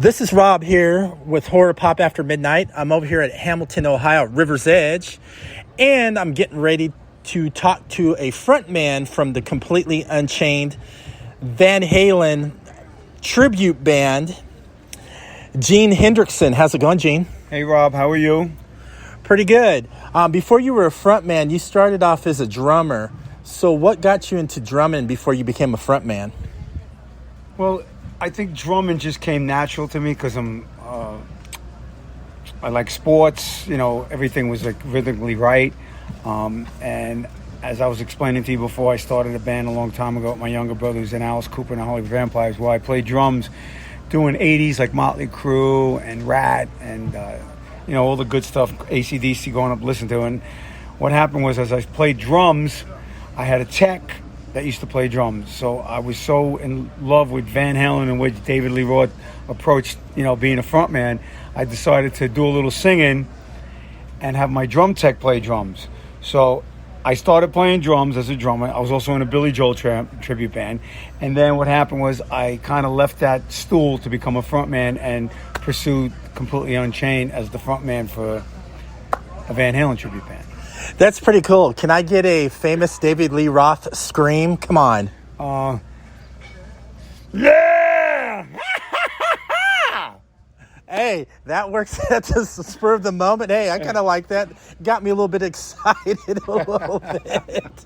This is Rob here with Horror Pop After Midnight. I'm over here at Hamilton, Ohio, River's Edge, and I'm getting ready to talk to a frontman from the completely Unchained Van Halen tribute band, Gene Henrikson. How's it going, Gene? Hey, Rob. How are you? Pretty good. Before you were a frontman, you started off as a drummer. So what got you into drumming before you became a frontman? Well, I think drumming just came natural to me because I like sports. You know, everything was like rhythmically right. And as I was explaining to you before, I started a band a long time ago with my younger brothers in Alice Cooper and the Hollywood Vampires, where I played drums, doing 80s like Motley Crue and Rat and all the good stuff, AC/DC, growing up listening to. And what happened was, as I played drums, I had a tech that used to play drums. So I was so in love with Van Halen and with David Lee Roth approached, being a frontman, I decided to do a little singing and have my drum tech play drums. So I started playing drums as a drummer. I was also in a Billy Joel tribute band. And then what happened was I kind of left that stool to become a frontman and pursued Completely Unchained as the frontman for a Van Halen tribute band. That's pretty cool. Can I get a famous David Lee Roth scream? Come on. Yeah! Hey, that works at the spur of the moment. Hey, I kind of like that. Got me a little bit excited a little bit.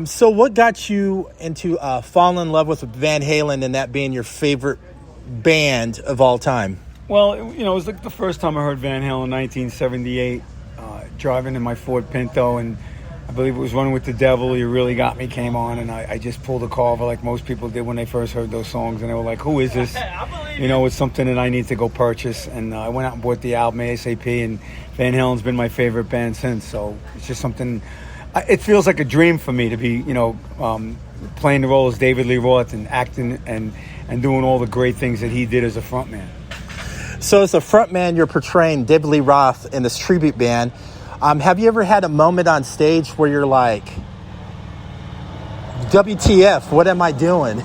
So what got you into falling in love with Van Halen and that being your favorite band of all time? Well, it was like the first time I heard Van Halen in 1978. Driving in my Ford Pinto, and I believe it was Running with the Devil, You Really Got Me came on, and I just pulled a car over like most people did when they first heard those songs, and they were like, who is this? It's something that I need to go purchase. And I went out and bought the album ASAP, and Van Halen's been my favorite band since. So it's just something, it feels like a dream for me to be, playing the role as David Lee Roth and acting and doing all the great things that he did as a frontman. So as a frontman, you're portraying David Lee Roth in this tribute band. Have you ever had a moment on stage where you're like, WTF, what am I doing?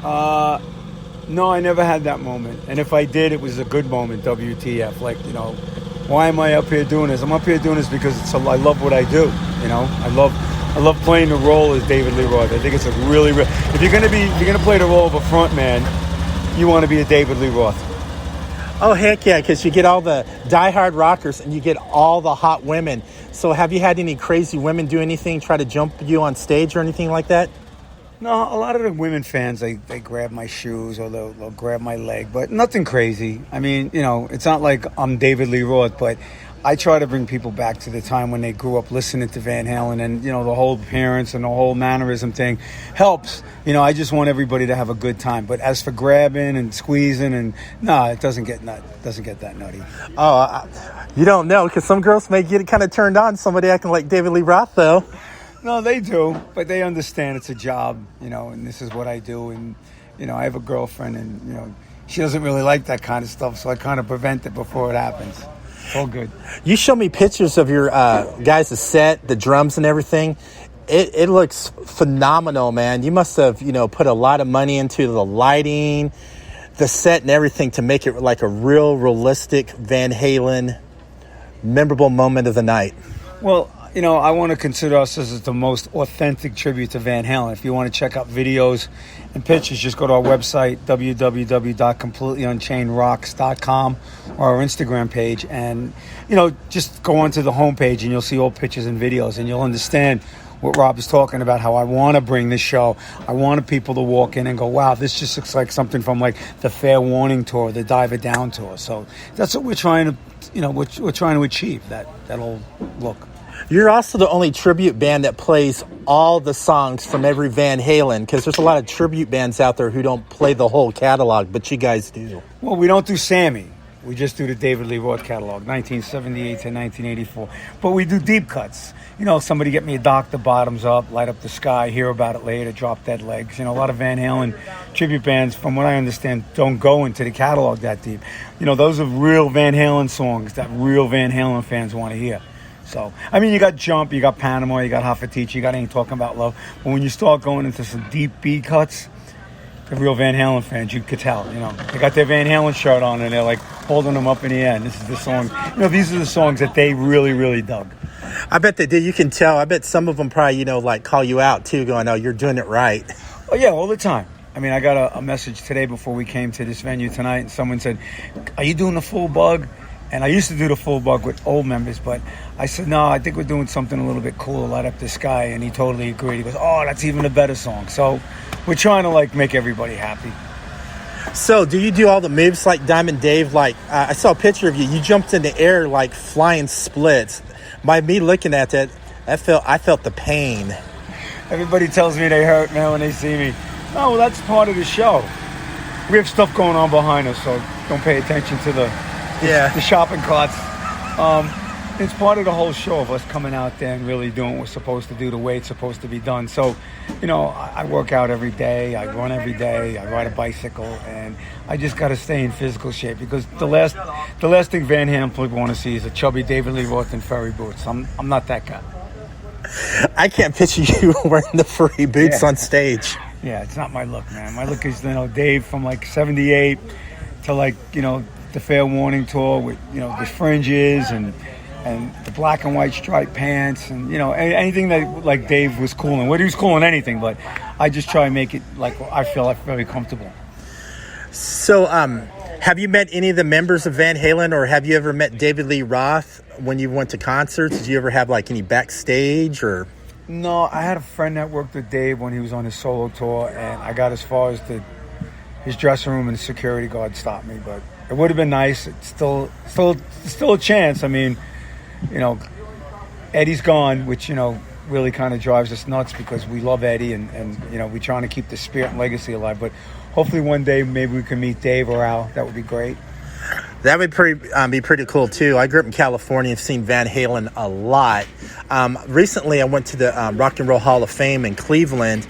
No, I never had that moment. And if I did, it was a good moment, WTF. Like, why am I up here doing this? I'm up here doing this because I love what I do. I love playing the role as David Lee Roth. I think it's a really, if you're gonna play the role of a front man, you want to be a David Lee Roth. Oh, heck yeah, because you get all the diehard rockers and you get all the hot women. So have you had any crazy women do anything, try to jump you on stage or anything like that? No, a lot of the women fans, they grab my shoes or they'll grab my leg, but nothing crazy. I mean, it's not like I'm David Lee Roth, but I try to bring people back to the time when they grew up listening to Van Halen, and the whole appearance and the whole mannerism thing helps. I just want everybody to have a good time. But as for grabbing and squeezing, it doesn't get that nutty. Oh, you don't know, because some girls may get kind of turned on somebody acting like David Lee Roth, though. No, they do, but they understand it's a job, and this is what I do, and I have a girlfriend, and she doesn't really like that kind of stuff, so I kind of prevent it before it happens. All good. You show me pictures of your guys' set, the drums and everything. It looks phenomenal, man. You must have, put a lot of money into the lighting, the set and everything to make it like a real realistic Van Halen memorable moment of the night. Well, I want to consider us as the most authentic tribute to Van Halen. If you want to check out videos and pictures, just go to our website, www.completelyunchainedrocks.com, or our Instagram page, and, just go onto the homepage and you'll see all pictures and videos, and you'll understand what Rob is talking about, how I want to bring this show. I want people to walk in and go, wow, this just looks like something from like the Fair Warning tour, the Dive It Down tour. So that's what we're trying to, we're trying to achieve, that whole look. You're also the only tribute band that plays all the songs from every Van Halen, because there's a lot of tribute bands out there who don't play the whole catalog, but you guys do. Well, we don't do Sammy. We just do the David Lee Roth catalog, 1978 to 1984. But we do deep cuts. Somebody get me a Dr. Bottoms Up, Light Up the Sky, Hear About It Later, Drop Dead Legs. A lot of Van Halen tribute bands, from what I understand, don't go into the catalog that deep. Those are real Van Halen songs that real Van Halen fans want to hear. So, you got Jump, you got Panama, you got Hafatichi, you got Ain't Talking About Love. But when you start going into some deep B cuts, the real Van Halen fans, you could tell. They got their Van Halen shirt on and they're like holding them up in the air. And this is the song. These are the songs that they really, really dug. I bet they did. You can tell. I bet some of them probably, like call you out too, going, "Oh, you're doing it right." Oh yeah, all the time. I mean, I got a message today before we came to this venue tonight, and someone said, "Are you doing the full bug?" And I used to do the full bug with old members, but I said, "No, I think we're doing something a little bit cool, Light Up the Sky." And he totally agreed. He goes, "Oh, that's even a better song." So we're trying to make everybody happy. So do you do all the moves like Diamond Dave? I saw a picture of you. You jumped in the air like flying splits. By me looking at that, I felt the pain. Everybody tells me they hurt, man, when they see me. Oh, well, that's part of the show. We have stuff going on behind us, so don't pay attention to the shopping carts. It's part of the whole show of us coming out there and really doing what we're supposed to do the way it's supposed to be done. So, I work out every day, I run every day, I ride a bicycle, and I just got to stay in physical shape because the last thing Van Halen people want to see is a chubby David Lee Roth in furry boots. I'm not that guy. I can't picture you wearing the furry boots on stage. Yeah, it's not my look, man. My look is, Dave from 78 to the Fair Warning tour with, the fringes and the black and white striped pants and, anything that Dave was cool in. Well, he was cool in anything, but I just try and make it I feel very comfortable. So, have you met any of the members of Van Halen, or have you ever met David Lee Roth when you went to concerts? Did you ever have any backstage or? No, I had a friend that worked with Dave when he was on his solo tour, and I got as far as his dressing room, and the security guard stopped me. But it would have been nice. It's still a chance. I mean, Eddie's gone, which really kind of drives us nuts because we love Eddie, and we're trying to keep the spirit and legacy alive. But hopefully one day maybe we can meet Dave or Al. That would be great. That would be pretty cool, too. I grew up in California and seen Van Halen a lot. Recently, I went to the Rock and Roll Hall of Fame in Cleveland,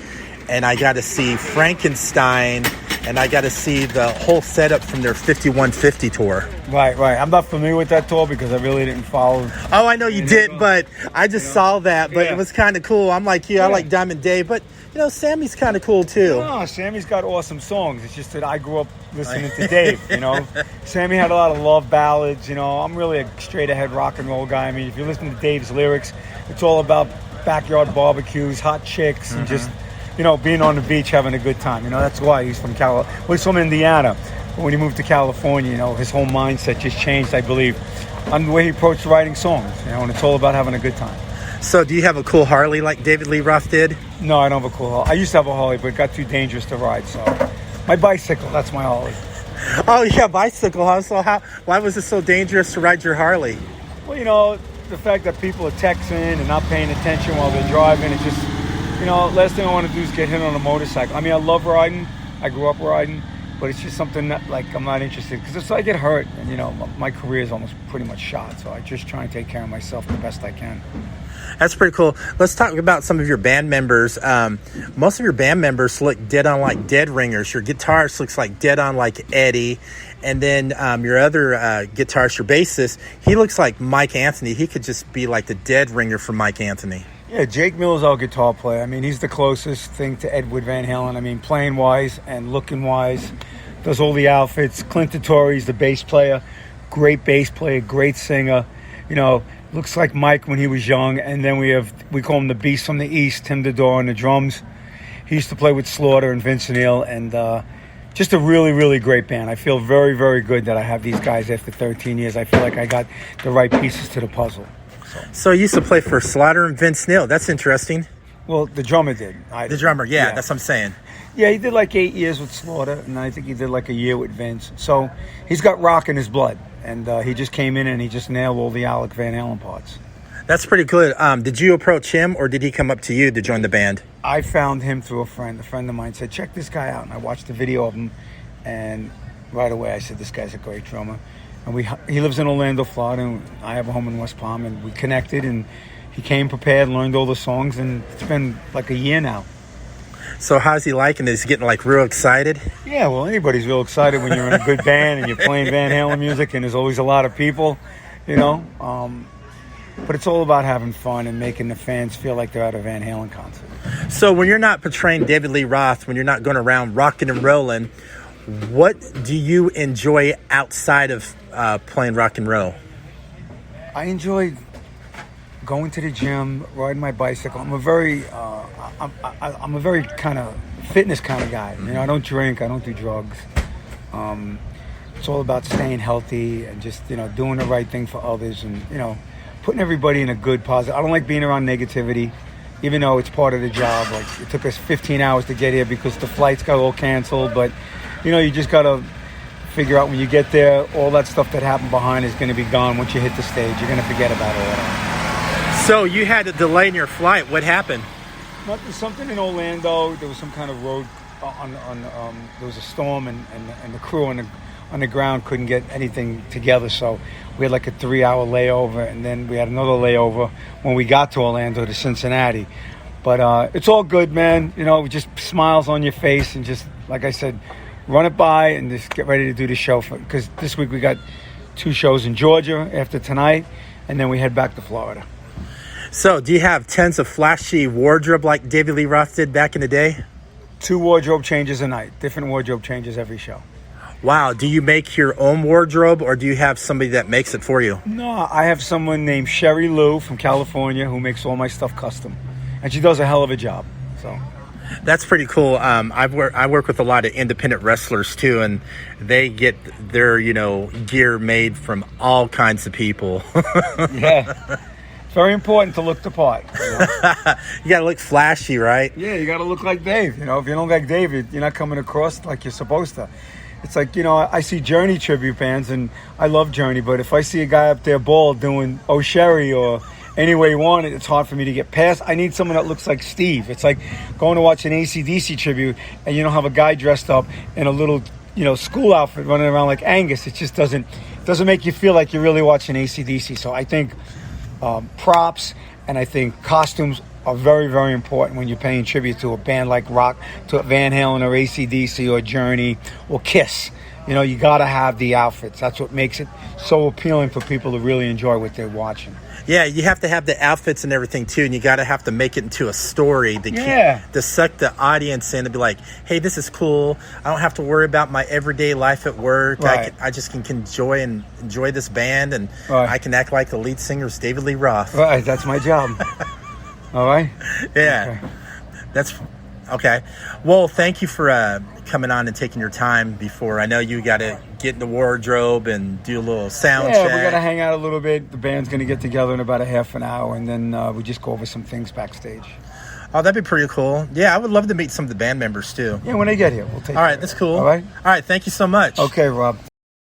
and I got to see Frankenstein, and I got to see the whole setup from their 5150 tour. Right. I'm not familiar with that tour because I really didn't follow. Oh, I know you did, but I just saw that, but it was kind of cool. I'm like you, I like Diamond Dave, but, Sammy's kind of cool, too. No, Sammy's got awesome songs. It's just that I grew up listening to Dave, Sammy had a lot of love ballads, I'm really a straight-ahead rock and roll guy. I mean, if you listen to Dave's lyrics, it's all about backyard barbecues, hot chicks, and just, being on the beach, having a good time. That's why he's from he's from Indiana. But when he moved to California, his whole mindset just changed, I believe, on the way he approached writing songs, and it's all about having a good time. So do you have a cool Harley like David Lee Roth did? No, I don't have a cool Harley. I used to have a Harley, but it got too dangerous to ride, so my bicycle, that's my Harley. Oh, yeah, bicycle, huh? So why was it so dangerous to ride your Harley? Well, the fact that people are texting and not paying attention while they're driving, it just, last thing I want to do is get hit on a motorcycle. I mean, I love riding. I grew up riding, but it's just something that, I'm not interested because if I get hurt, and, my career is almost pretty much shot, so I just try and take care of myself the best I can. That's pretty cool. Let's talk about some of your band members. Most of your band members look dead on like dead ringers. Your guitarist looks like dead on like Eddie. And then your other guitarist, your bassist, he looks like Mike Anthony. He could just be like the dead ringer for Mike Anthony. Yeah, Jake Miller's our guitar player. I mean, he's the closest thing to Edward Van Halen. I mean, playing-wise and looking-wise. Does all the outfits. Clint Tortori's the bass player. Great bass player, great singer. Looks like Mike when he was young. And then we call him the Beast from the East, Tim Dodor on the drums. He used to play with Slaughter and Vince Neil, and just a really, really great band. I feel very, very good that I have these guys after 13 years. I feel like I got the right pieces to the puzzle. So you used to play for Slaughter and Vince Neil. That's interesting. Well, the drummer did. The drummer, yeah, that's what I'm saying. Yeah, he did 8 years with Slaughter, and I think he did a year with Vince. So he's got rock in his blood. And he just came in and he just nailed all the Alec Van Halen parts. That's pretty good. Did you approach him or did he come up to you to join the band? I found him through a friend. A friend of mine said, check this guy out. And I watched the video of him. And right away I said, this guy's a great drummer. And he lives in Orlando, Florida. And I have a home in West Palm. And we connected. And he came prepared, learned all the songs. And it's been a year now. So how's he liking it? Is he getting real excited? Yeah, well, anybody's real excited when you're in a good band and you're playing Van Halen music and there's always a lot of people, But it's all about having fun and making the fans feel like they're at a Van Halen concert. So when you're not portraying David Lee Roth, when you're not going around rocking and rolling, what do you enjoy outside of playing rock and roll? I enjoy going to the gym, riding my bicycle. I'm a very kind of fitness kind of guy. I don't drink, I don't do drugs. It's all about staying healthy and just doing the right thing for others, and putting everybody in a good positive. I don't like being around negativity, even though it's part of the job. Like, it took us 15 hours to get here because the flights got all canceled. But you just gotta figure out when you get there, all that stuff that happened behind is going to be gone once you hit the stage. You're going to forget about all that. So you had a delay in your flight. What happened? Something in Orlando. There was some kind of road there was a storm, and the crew on the ground couldn't get anything together, so we had like a 3-hour layover, and then we had another layover when we got to Orlando to Cincinnati. But it's all good, man. Just smiles on your face, and just, like I said, run it by and just get ready to do the show, because this week we got 2 shows in Georgia after tonight, and then we head back to Florida. So do you have tons of flashy wardrobe like David Lee Roth did back in the day? 2 wardrobe changes a night, different wardrobe changes every show. Wow. Do you make your own wardrobe, or do you have somebody that makes it for you? No, I have someone named Sherry Lou from California who makes all my stuff custom, and she does a hell of a job. So that's pretty cool. I work with a lot of independent wrestlers too, and they get their gear made from all kinds of people. Yeah. It's very important to look the part. You gotta look flashy, right? Yeah, you gotta look like Dave. If you don't look like David, you're not coming across like you're supposed to. It's like, I see Journey tribute bands, and I love Journey, but if I see a guy up there bald doing Oh Sherry or Any Way You Want It, it's hard for me to get past. I need someone that looks like Steve. It's like going to watch an AC/DC tribute, and you don't have a guy dressed up in a little, school outfit running around like Angus. It just doesn't make you feel like you're really watching AC/DC. So I think props and I think costumes are very, very important when you're paying tribute to a band like Rock, to Van Halen or AC/DC or Journey or Kiss. You got to have the outfits. That's what makes it so appealing for people to really enjoy what they're watching. Yeah, you have to have the outfits and everything too, and you got to have to make it into a story to suck the audience in and be like, hey, this is cool. I don't have to worry about my everyday life at work. Right. I just can enjoy this band, and right. I can act like the lead singer is David Lee Roth. Right, that's my job. All right? Yeah. Okay. That's okay. Well, thank you for coming on and taking your time before. I know you got to get in the wardrobe and do a little sound check. Yeah, we got to hang out a little bit. The band's going to get together in about a half an hour, and then we just go over some things backstage. Oh, that'd be pretty cool. Yeah, I would love to meet some of the band members, too. Yeah, when they get here, we'll take All right, that's cool. All right? All right, thank you so much. Okay, Rob.